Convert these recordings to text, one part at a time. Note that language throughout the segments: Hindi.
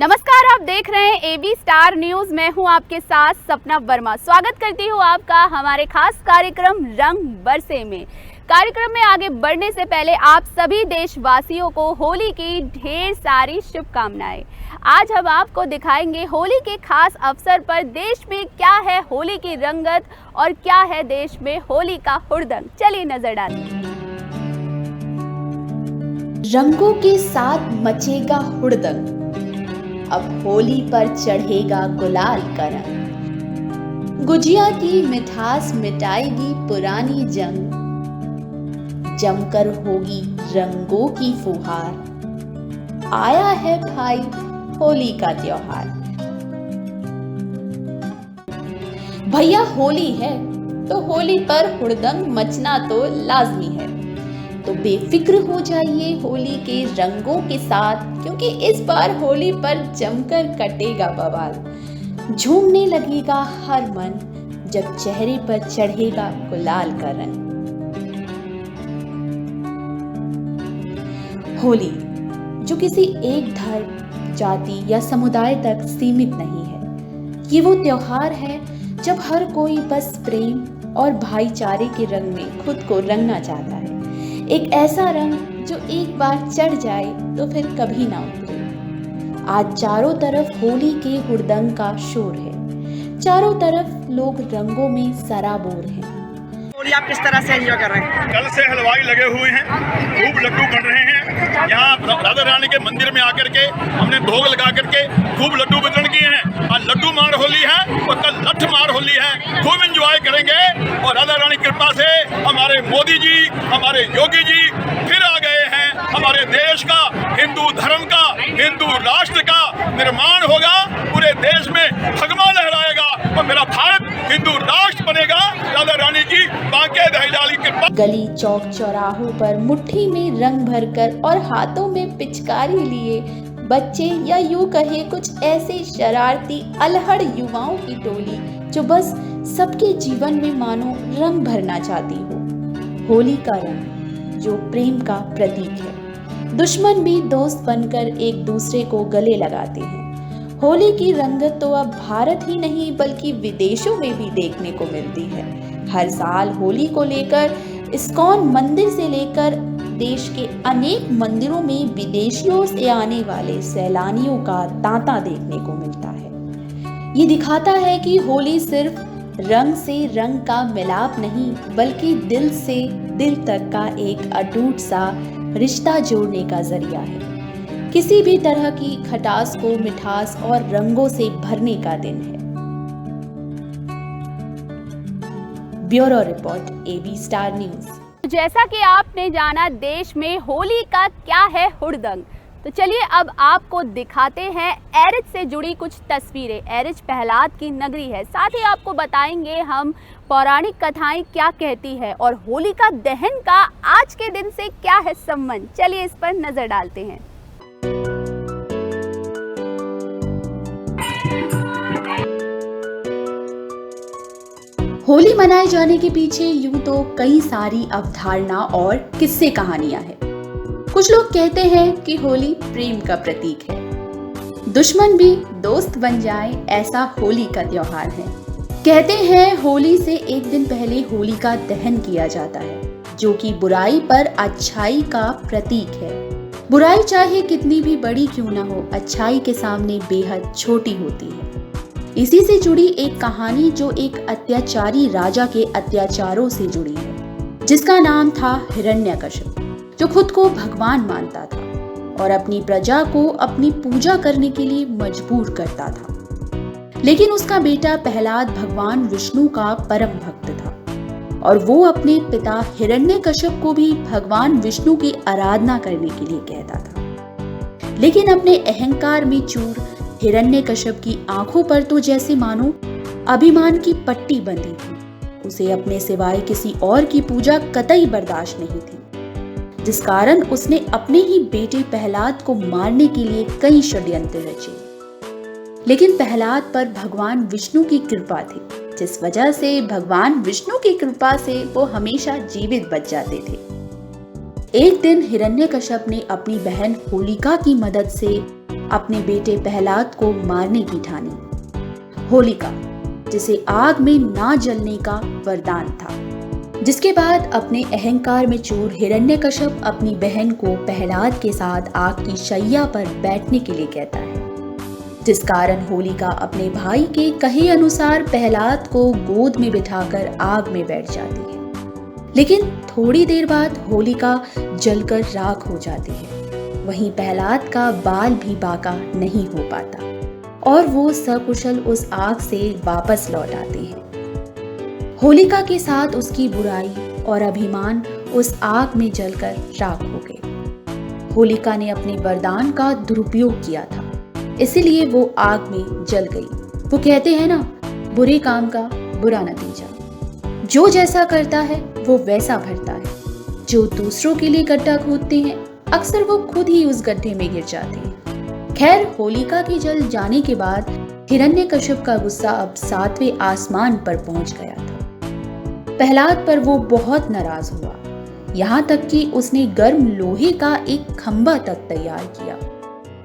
नमस्कार, आप देख रहे हैं एबी स्टार न्यूज। मैं हूं आपके साथ सपना वर्मा। स्वागत करती हूं आपका हमारे खास कार्यक्रम रंग बरसे में। कार्यक्रम में आगे बढ़ने से पहले आप सभी देशवासियों को होली की ढेर सारी शुभकामनाएं। आज हम आपको दिखाएंगे होली के खास अवसर पर देश में क्या है होली की रंगत और क्या है देश में होली का हुड़दंग। चलिए नजर डालें। रंगों के साथ मचेगा हुड़दंग, अब होली पर चढ़ेगा गुलाल का रंग। गुजिया की मिठास मिटाएगी पुरानी जंग, जमकर होगी रंगों की फुहार। आया है भाई होली का त्योहार। भैया होली है तो होली पर हुड़दंग मचना तो लाजमी है। तो बेफिक्र हो जाइए होली के रंगों के साथ, क्योंकि इस बार होली पर जमकर कटेगा बवाल। झूमने लगेगा हर मन जब चेहरे पर चढ़ेगा गुलाल का रंग। होली जो किसी एक धर्म, जाति या समुदाय तक सीमित नहीं है। ये वो त्योहार है जब हर कोई बस प्रेम और भाईचारे के रंग में खुद को रंगना चाहता है। एक ऐसा रंग जो एक बार चढ़ जाए तो फिर कभी ना उतरे। आज चारों तरफ होली के हुड़दंग का शोर है। चारों तरफ लोग रंगों में सराबोर हैं। होली आप किस तरह से एंजॉय कर रहे हैं? कल से हलवाई लगे हुए हैं, खूब लड्डू बन रहे हैं। यहाँ राधा रानी के मंदिर में आकर के हमने भोग लगा करके खूब लड्डू वितरण किए हैं। आज लड्डू मार होली है और कल लठ मार होली है। खूब एंजॉय करेंगे और राधा रानी की कृपा से हमारे मोदी जी, हमारे योगी जी फिर आ गए हैं। हमारे देश का, हिंदू धर्म का, हिंदू राष्ट्र का निर्माण होगा। पूरे देश में भगवा लहराएगा और मेरा भारत हिंदू राष्ट्र बनेगा। राधा रानी की बांके दहिलाली कृपा। गली चौक चौराहों पर मुट्ठी में रंग भरकर और हाथों में पिचकारी लिए बच्चे, या यूं कहे कुछ ऐसे शरारती अलहड़ युवाओं की टोली जो बस सबके जीवन में मानो रंग भरना चाहती हो। होली का रंग जो प्रेम का प्रतीक है। दुश्मन भी दोस्त बनकर एक दूसरे को गले लगाते हैं। होली की रंगत तो अब भारत ही नहीं बल्कि विदेशों में भी देखने को मिलती है। हर साल होली को लेकर इस्कॉन मंदिर से लेकर देश के अनेक मंदिरों में विदेशियों से आने वाले सैलानियों का तांता देखने को मिलता है। ये दिखाता है कि होली सिर्फ रंग से रंग का मिलाप नहीं, बल्कि दिल से दिल तक का एक अटूट सा रिश्ता जोड़ने का जरिया है। किसी भी तरह की खटास को मिठास और रंगों से भरने का दिन है। Bureau report, AB star news. जैसा कि आपने जाना देश में होली का क्या है हुड़दंग, तो चलिए अब आपको दिखाते हैं एरिज से जुड़ी कुछ तस्वीरें। एरिज प्रहलाद की नगरी है। साथ ही आपको बताएंगे हम पौराणिक कथाएं क्या कहती है और होलिका दहन का आज के दिन से क्या है संबंध। चलिए इस पर नजर डालते हैं। होली मनाए जाने के पीछे यूं तो कई सारी अवधारणा और किस्से कहानियां हैं। कुछ लोग कहते हैं कि होली प्रेम का प्रतीक है। दुश्मन भी दोस्त बन जाए, ऐसा होली का त्योहार है। कहते हैं होली से एक दिन पहले होलिका दहन किया जाता है, जो कि बुराई पर अच्छाई का प्रतीक है। बुराई चाहे कितनी भी बड़ी क्यों ना हो, अच्छाई के सामने बेहद छोटी होती है। इसी से जुड़ी एक कहानी जो एक अत्याचारी राजा के अत्याचारों से जुड़ी है, जिसका नाम था हिरण्यकश्यप, जो खुद को भगवान मानता था और अपनी प्रजा को अपनी पूजा करने के लिए मजबूर करता था। लेकिन उसका बेटा प्रहलाद भगवान विष्णु का परम भक्त था और वो अपने पिता हिरण्यकश्यप को भी भगवान विष्णु की आराधना करने के लिए कहता था। लेकिन अपने अहंकार में चूर हिरण्यकश्यप की आंखों पर तो जैसे मानो अभिमान की पट्टी बंधी थी। उसे अपने सिवाय किसी और की पूजा कतई बर्दाश्त नहीं थी, जिस कारण उसने अपने ही बेटे प्रहलाद को मारने के लिए कई षड्यंत्र रचे। लेकिन प्रहलाद पर भगवान विष्णु की कृपा थी, जिस वजह से भगवान विष्णु की कृपा से वो हमेशा जीवित बच जाते थे। एक दिन हिरण्यकश्यप ने अपनी बहन होलिका की मदद से अपने बेटे प्रहलाद को मारने की ठानी। होलिका, जिसे आग में ना जलने का वरदान था। जिसके बाद अपने अहंकार में चूर हिरण्यकश्यप अपनी बहन को प्रहलाद के साथ आग की शैया पर बैठने के लिए कहता है, जिस कारण होलिका अपने भाई के कहे अनुसार प्रहलाद को गोद में बिठाकर आग में बैठ जाती है। लेकिन थोड़ी देर बाद होलिका जलकर राख हो जाती है। वहीं प्रहलाद का बाल भी बाका नहीं हो पाता और वो सकुशल उस आग से वापस लौट आते हैं। होलिका के साथ उसकी बुराई और अभिमान उस आग में जलकर राख हो गए। होलिका ने अपने वरदान का दुरुपयोग किया था, इसीलिए वो आग में जल गई। वो कहते हैं ना, बुरे काम का बुरा नतीजा। जो जैसा करता है वो वैसा भरता है। जो दूसरों के लिए गड्ढा खोदते हैं अक्सर वो खुद ही उस गड्ढे में गिर जाते हैं। खैर, होलिका के जल जाने के बाद हिरण्यकश्यप का गुस्सा अब 7वें आसमान पर पहुंच गया था। प्रहलाद पर वो बहुत नाराज हुआ, यहाँ तक कि उसने गर्म लोहे का एक खंबा तक तैयार किया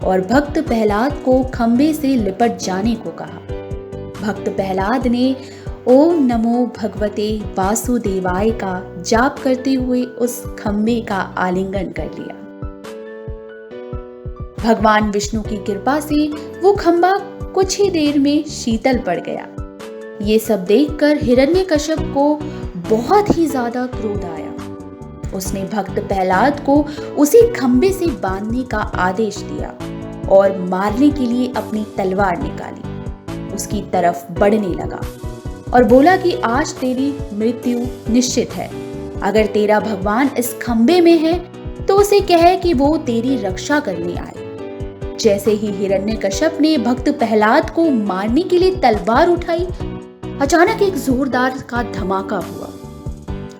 और भक्त प्रहलाद को खंबे से लिपट जाने को कहा। भक्त प्रहलाद ने ओम नमो भगवते वासुदेवाय का जाप करते हुए उस खंबे का आलिंगन कर लिया। भगवान विष्णु की कृपा से वो खंबा कुछ ही देर में शीतल पड़ गया। ये सब देखकर हिरण्यकश्यप को बहुत ही ज्यादा क्रोध आया। उसने भक्त प्रहलाद को उसी खंबे से बांधने का आदेश दिया और मारने के लिए अपनी तलवार निकाली। उसकी तरफ बढ़ने लगा और बोला कि आज तेरी मृत्यु निश्चित है। अगर तेरा भगवान इस खंबे में है तो उसे कहे कि वो तेरी रक्षा करने आए। जैसे ही हिरण्यकश्यप ने भक्त प्रहलाद को मारने के लिए तलवार उठाई, अचानक एक जोरदार का धमाका हुआ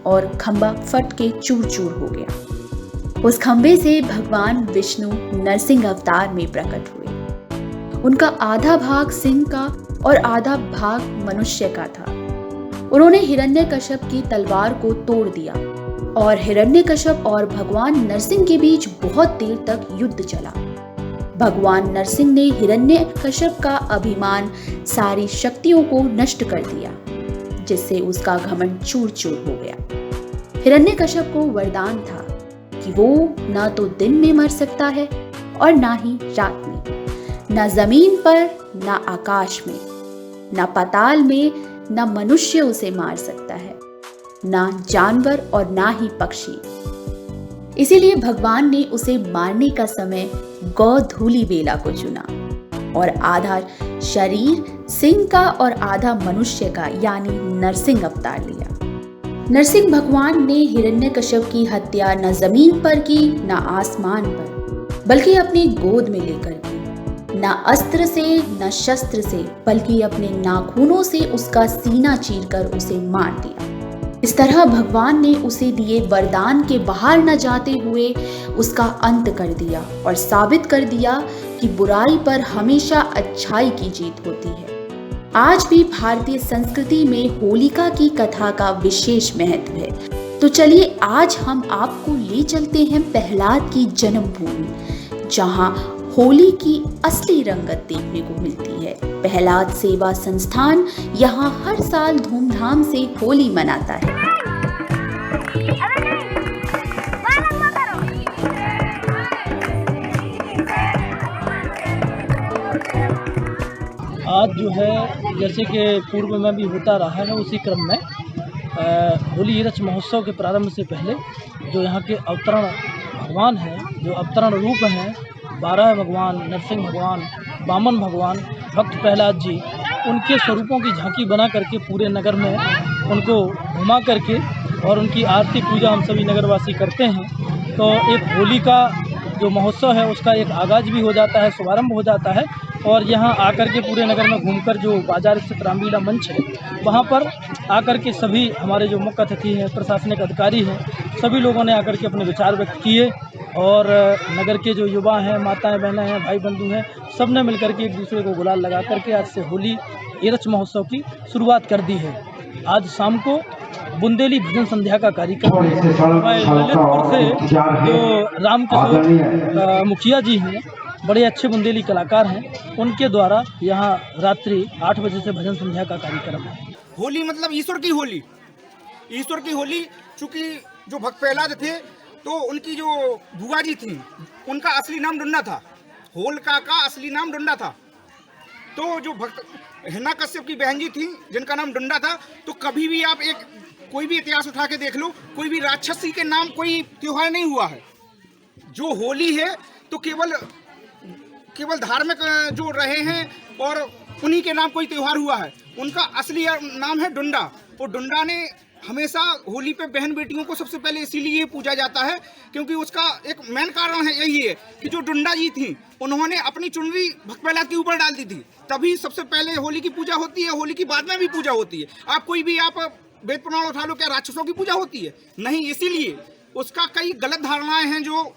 और खंबा फट के चूर चूर हो गया। उस खंबे से भगवान विष्णु नरसिंह अवतार में प्रकट हुए। उनका आधा भाग सिंह का और आधा भाग मनुष्य का था। उन्होंने हिरण्यकश्यप की तलवार को तोड़ दिया और हिरण्यकश्यप और भगवान नरसिंह के बीच बहुत देर तक युद्ध चला। भगवान नरसिंह ने हिरण्यकश्यप का अभिमान, सारी शक्तियों को नष्ट कर दिया, जिससे उसका घमंड चूर चूर हो गया। हिरण्यकश्यप को वरदान था कि वो ना तो दिन में मर सकता है और ना ही रात में, ना जमीन पर, ना आकाश में, ना पाताल में, ना मनुष्य उसे मार सकता है, ना जानवर और ना ही पक्षी। इसीलिए भगवान ने उसे मारने का समय गौधूली बेला को चुना और आधा शरीर सिंह का और आधा मनुष्य का यानी नरसिंह अवतार लिया। नरसिंह भगवान ने हिरण्यकश्यप की हत्या न जमीन पर की, न आसमान पर, बल्कि अपनी गोद में लेकर की। न अस्त्र से न शस्त्र से, बल्कि अपने नाखूनों से उसका सीना चीरकर उसे मार दिया। इस तरह भगवान ने उसे दिए वरदान के बाहर न जाते हुए उसका अंत कर दिया और साबित कर दिया कि बुराई पर हमेशा अच्छाई की जीत होती है। आज भी भारतीय संस्कृति में होलिका की कथा का विशेष महत्व है। तो चलिए आज हम आपको ले चलते हैं प्रहलाद की जन्मभूमि, जहां होली की असली रंगत देखने को मिलती है। प्रहलाद सेवा संस्थान यहाँ हर साल धूमधाम से होली मनाता है। आज जो है जैसे कि पूर्व में भी होता रहा है, उसी क्रम में होली रच महोत्सव के प्रारंभ से पहले जो यहाँ के अवतरण भगवान हैं, जो अवतरण रूप हैं, 12 भगवान, नरसिंह भगवान, वामन भगवान, भक्त प्रहलाद जी, उनके स्वरूपों की झांकी बना करके पूरे नगर में उनको घुमा करके और उनकी आरती पूजा हम सभी नगरवासी करते हैं। तो एक होली का जो महोत्सव है उसका एक आगाज भी हो जाता है, शुभारंभ हो जाता है। और यहाँ आकर के पूरे नगर में घूमकर जो बाजार स्थित रामलीला मंच है वहाँ पर आकर के सभी हमारे जो मुख्य अतिथि हैं, प्रशासनिक अधिकारी हैं, सभी लोगों ने आकर के अपने विचार व्यक्त किए और नगर के जो युवा हैं, माताएं बहनें हैं, भाई बंधु हैं, सब ने मिलकर के एक दूसरे को गुलाल लगा करके आज से होली रच महोत्सव की शुरुआत कर दी है। आज शाम को बुंदेली भजन संध्या का कार्यक्रम ललितपुर से जो रामकिशोर मुखिया जी हैं, बड़े अच्छे बुंदेली कलाकार हैं, उनके द्वारा यहाँ रात्रि 8 बजे से भजन संध्या का कार्यक्रम है। होली मतलब ईश्वर की होली, ईश्वर की होली। चूंकि जो भक्त प्रहलाद थे तो उनकी जो बुआ जी थी उनका असली नाम डुंडा था, होलिका का असली नाम डुंडा था। तो जो भक्त हिरण्याकश्यप की बहन जी थी जिनका नाम डुंडा था, तो कभी भी आप कोई भी इतिहास उठा के देख लो, कोई भी राक्षसी के नाम कोई त्योहार नहीं हुआ है। जो होली है तो केवल धार्मिक जो रहे हैं और उन्हीं के नाम कोई त्योहार हुआ है। उनका असली नाम है डुंडा, और डुंडा ने हमेशा होली पे बहन बेटियों को सबसे पहले इसीलिए पूजा जाता है क्योंकि उसका एक मेन कारण है यही है कि जो डुंडा जी थी उन्होंने अपनी चुनरी भक्त प्रहलाद के ऊपर डाल दी थी, तभी सबसे पहले होली की पूजा होती है। होली की बाद में भी पूजा होती है। आप कोई भी आप वेद पुराण उठा लो, क्या राक्षसों की पूजा होती है? नहीं। इसीलिए उसका कई गलत धारणाएं हैं जो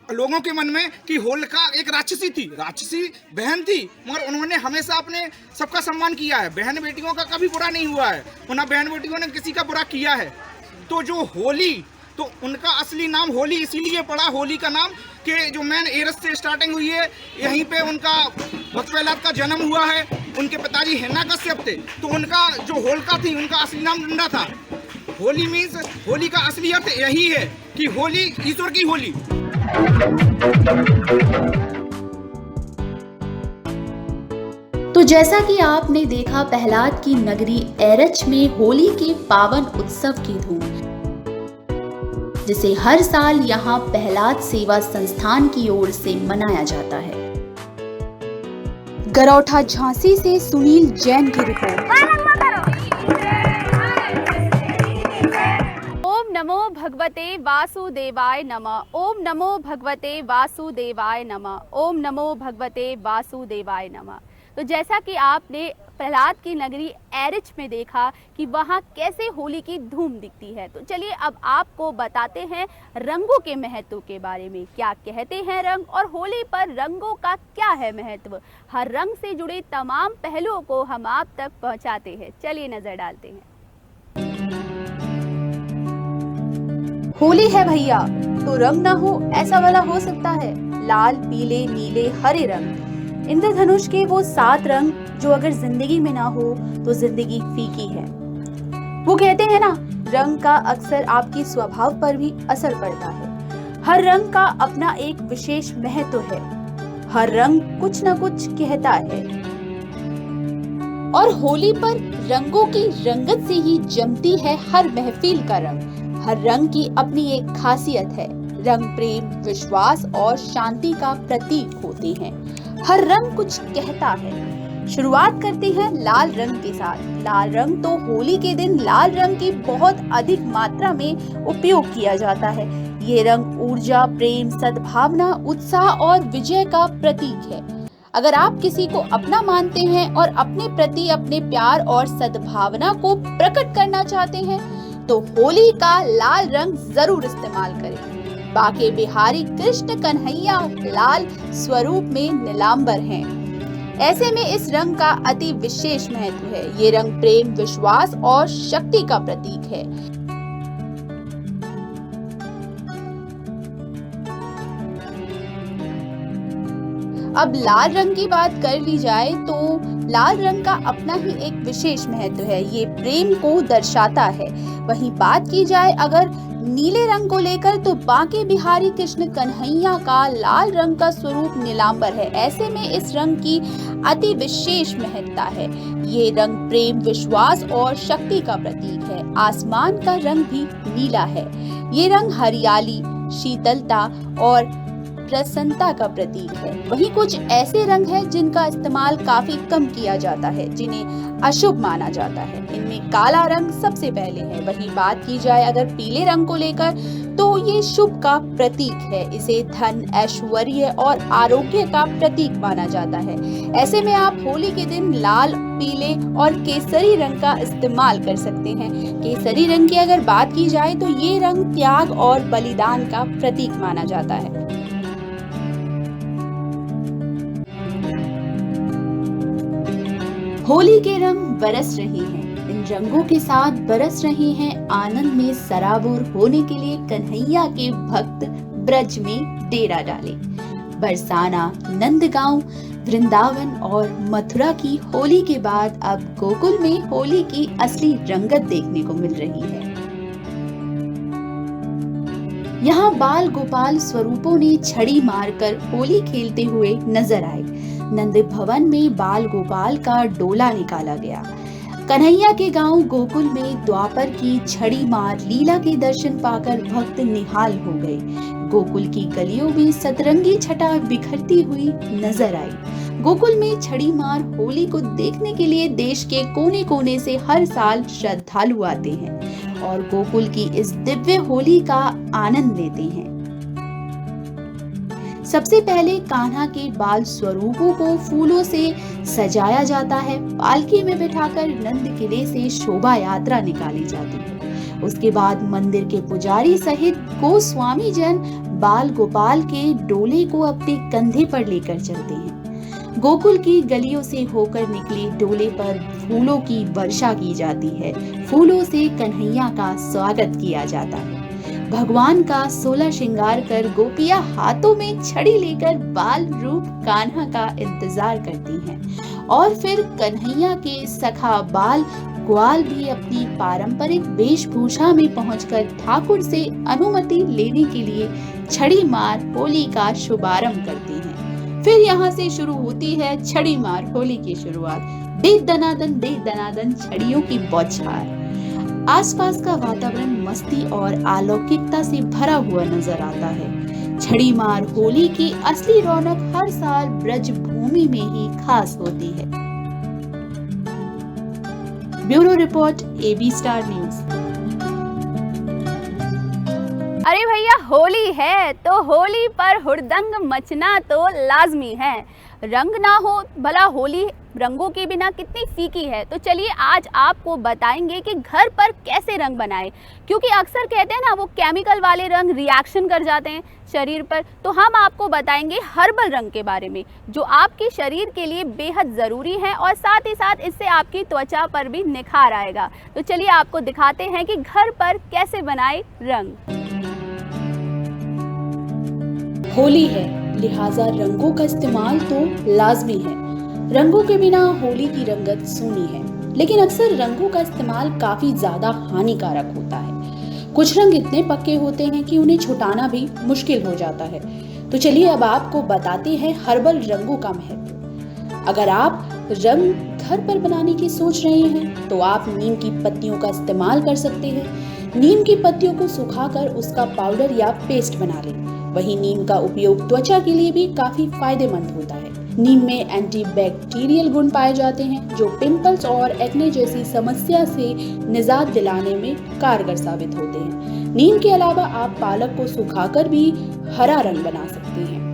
लोगों के मन में कि होलिका एक राक्षसी थी, राक्षसी बहन थी, मगर उन्होंने हमेशा अपने सबका सम्मान किया है। बहन बेटियों का कभी बुरा नहीं हुआ है, उन्हें बहन बेटियों ने किसी का बुरा किया है। तो जो होली, तो उनका असली नाम होली इसीलिए पड़ा, होली का नाम, कि जो मेन एरस से स्टार्टिंग हुई है, यहीं पे उनका भक्त प्रहलाद का जन्म हुआ है। उनके पिताजी हिरण्याकश्यप थे, तो उनका जो होलिका थी उनका असली नाम डुंडा था। होली मीन्स, होली का असली अर्थ यही है कि होली ईश्वर की होली। तो जैसा कि आपने देखा प्रहलाद की नगरी एरच में होली के पावन उत्सव की धूम, जिसे हर साल यहाँ प्रहलाद सेवा संस्थान की ओर से मनाया जाता है। गरौठा झांसी से सुनील जैन की रिपोर्ट। ओम नमो भगवते वासुदेवाय नमः। ओम नमो भगवते वासुदेवाय नमः। ओम नमो भगवते वासुदेवाय नमः। तो जैसा कि आपने प्रहलाद की नगरी एरच में देखा कि वहाँ कैसे होली की धूम दिखती है, तो चलिए अब आपको बताते हैं रंगों के महत्व के बारे में। क्या कहते हैं रंग और होली पर रंगों का क्या है महत्व, हर रंग से जुड़े तमाम पहलुओं को हम आप तक पहुँचाते हैं। चलिए नजर डालते हैं। होली है भैया तो रंग ना हो ऐसा वाला हो सकता है? लाल, पीले, नीले, हरे रंग, इंद्रधनुष के वो 7 रंग जो अगर जिंदगी में ना हो तो जिंदगी फीकी है। वो कहते हैं ना, रंग का अक्सर आपकी स्वभाव पर भी असर पड़ता है। हर रंग का अपना एक विशेष महत्व है, हर रंग कुछ न कुछ कहता है। और होली पर रंगों की रंगत से ही जमती है हर महफिल का रंग। हर रंग की अपनी एक खासियत है। रंग प्रेम, विश्वास और शांति का प्रतीक होते हैं। हर रंग कुछ कहता है। शुरुआत करते हैं लाल रंग के साथ। लाल रंग तो होली के दिन लाल रंग की बहुत अधिक मात्रा में उपयोग किया जाता है। ये रंग ऊर्जा, प्रेम, सद्भावना, उत्साह और विजय का प्रतीक है। अगर आप किसी को अपना मानते हैं और अपने प्रति अपने प्यार और सद्भावना को प्रकट करना चाहते हैं तो होली का लाल रंग जरूर इस्तेमाल करें। बाके बिहारी कृष्ण कन्हैया लाल स्वरूप में नीलांबर हैं। ऐसे में इस रंग का अति विशेष महत्व है। ये रंग प्रेम, विश्वास और शक्ति का प्रतीक है। अब लाल रंग की बात कर ली जाए तो लाल रंग का अपना ही एक विशेष महत्व है। ये प्रेम को दर्शाता है। वहीं बात की जाए अगर नीले रंग को लेकर तो बाके बिहारी कृष्ण कन्हैया का लाल रंग का स्वरूप नीलांबर है। ऐसे में इस रंग की अति विशेष महत्ता है। ये रंग प्रेम, विश्वास और शक्ति का प्रतीक है। आसमान का रंग भी नीला है। ये रंग हरियाली, शीतलता और प्रसन्नता का प्रतीक है। वहीं कुछ ऐसे रंग हैं जिनका इस्तेमाल काफी कम किया जाता है, जिन्हें अशुभ माना जाता है। इनमें काला रंग सबसे पहले है। वहीं बात की जाए अगर पीले रंग को लेकर तो ये शुभ का प्रतीक है। इसे धन, ऐश्वर्य और आरोग्य का प्रतीक माना जाता है। ऐसे में आप होली के दिन लाल, पीले और केसरी रंग का इस्तेमाल कर सकते हैं। केसरी रंग की अगर बात की जाए तो ये रंग त्याग और बलिदान का प्रतीक माना जाता है। होली के रंग बरस रहे हैं। इन रंगों के साथ बरस रहे हैं आनंद में सराबोर होने के लिए कन्हैया के भक्त ब्रज में डेरा डाले। बरसाना, नंदगांव, वृंदावन और मथुरा की होली के बाद अब गोकुल में होली की असली रंगत देखने को मिल रही है। यहाँ बाल गोपाल स्वरूपों ने छड़ी मारकर होली खेलते हुए नजर आए। नंद भवन में बाल गोपाल का डोला निकाला गया। कन्हैया के गांव गोकुल में द्वापर की छड़ी मार लीला के दर्शन पाकर भक्त निहाल हो गए। गोकुल की गलियों में सतरंगी छटा बिखरती हुई नजर आई। गोकुल में छड़ी मार होली को देखने के लिए देश के कोने कोने से हर साल श्रद्धालु आते हैं और गोकुल की इस दिव्य होली का आनंद लेते हैं। सबसे पहले कान्हा के बाल स्वरूपों को फूलों से सजाया जाता है। पालकी में बिठाकर नंद किले से शोभा यात्रा निकाली जाती है। उसके बाद मंदिर के पुजारी सहित गोस्वामी जन बाल गोपाल के डोले को अपने कंधे पर लेकर चलते हैं। गोकुल की गलियों से होकर निकले डोले पर फूलों की वर्षा की जाती है। फूलों से कन्हैया का स्वागत किया जाता है। भगवान का 16 श्रृंगार कर गोपियां हाथों में छड़ी लेकर बाल रूप कान्हा का इंतजार करती हैं और फिर कन्हैया के सखा बाल ग्वाल भी अपनी पारंपरिक वेशभूषा में पहुंचकर ठाकुर से अनुमति लेने के लिए छड़ी मार होली का शुभारंभ करती हैं। फिर यहाँ से शुरू होती है छड़ी मार होली की शुरुआत। दे दनादन छड़ियों की बौछार। आसपास का वातावरण मस्ती और अलौकिकता से भरा हुआ नजर आता है। छड़ी मार होली की असली रौनक हर साल ब्रज भूमि में ही खास होती है। Bureau report, AB star news. अरे भैया, होली है तो होली पर हुड़दंग मचना तो लाजमी है। रंग ना हो भला होली रंगों के बिना कितनी फीकी है। तो चलिए आज आपको बताएंगे कि घर पर कैसे रंग बनाएं, क्योंकि अक्सर कहते हैं ना वो केमिकल वाले रंग रिएक्शन कर जाते हैं शरीर पर। तो हम आपको बताएंगे हर्बल रंग के बारे में, जो आपके शरीर के लिए बेहद ज़रूरी है और साथ ही साथ इससे आपकी त्वचा पर भी निखार आएगा। तो चलिए आपको दिखाते हैं कि घर पर कैसे बनाए रंग। होली है, लिहाजा रंगों का इस्तेमाल तो लाजमी है। रंगों के बिना होली की रंगत सूनी है, लेकिन अक्सर रंगों का इस्तेमाल काफी ज्यादा हानिकारक होता है। कुछ रंग इतने पक्के होते हैं कि उन्हें छुटाना भी मुश्किल हो जाता है। तो चलिए अब आपको बताते हैं हर्बल रंगों का महत्व। अगर आप रंग घर पर बनाने की सोच रहे हैं तो आप नीम की पत्तियों का इस्तेमाल कर सकते हैं। नीम की पत्तियों को सुखाकर उसका पाउडर या पेस्ट बना लें। वहीं नीम का उपयोग त्वचा के लिए भी काफी फायदेमंद होता है। नीम में एंटीबैक्टीरियल गुण पाए जाते हैं जो पिंपल्स और एक्ने जैसी समस्या से निजात दिलाने में कारगर साबित होते हैं। नीम के अलावा आप पालक को सुखाकर भी हरा रंग बना सकते हैं।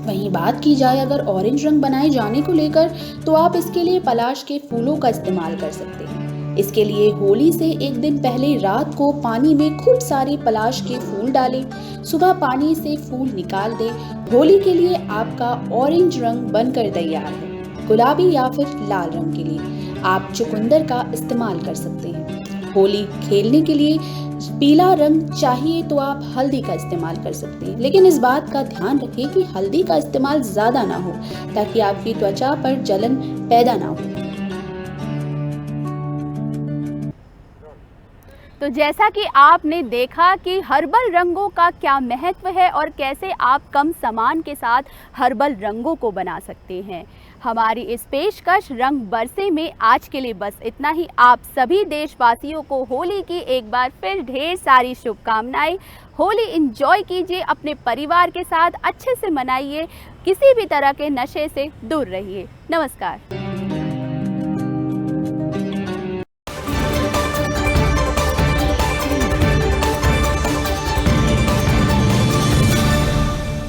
वहीं बात की जाए अगर ऑरेंज रंग बनाए जाने को लेकर, तो आप इसके लिए पलाश के फूलों का इस्तेमाल कर सकते हैं। इसके लिए होली से एक दिन पहले रात को पानी में खूब सारे पलाश के फूल डालें। सुबह पानी से फूल निकाल दें। होली के लिए आपका ऑरेंज रंग बनकर तैयार है। गुलाबी या फिर लाल रंग के लिए आप चुकंदर का इस्तेमाल कर सकते हैं। होली खेलने के लिए पीला रंग चाहिए तो आप हल्दी का इस्तेमाल कर सकते हैं, लेकिन इस बात का ध्यान रखें कि हल्दी का इस्तेमाल ज्यादा ना हो ताकि आपकी त्वचा पर जलन पैदा ना हो। तो जैसा कि आपने देखा कि हर्बल रंगों का क्या महत्व है और कैसे आप कम सामान के साथ हर्बल रंगों को बना सकते हैं। हमारी इस पेशकश रंग बरसे में आज के लिए बस इतना ही। आप सभी देशवासियों को होली की एक बार फिर ढेर सारी शुभकामनाएं। होली एंजॉय कीजिए, अपने परिवार के साथ अच्छे से मनाइए, किसी भी तरह के नशे से दूर रहिए। नमस्कार।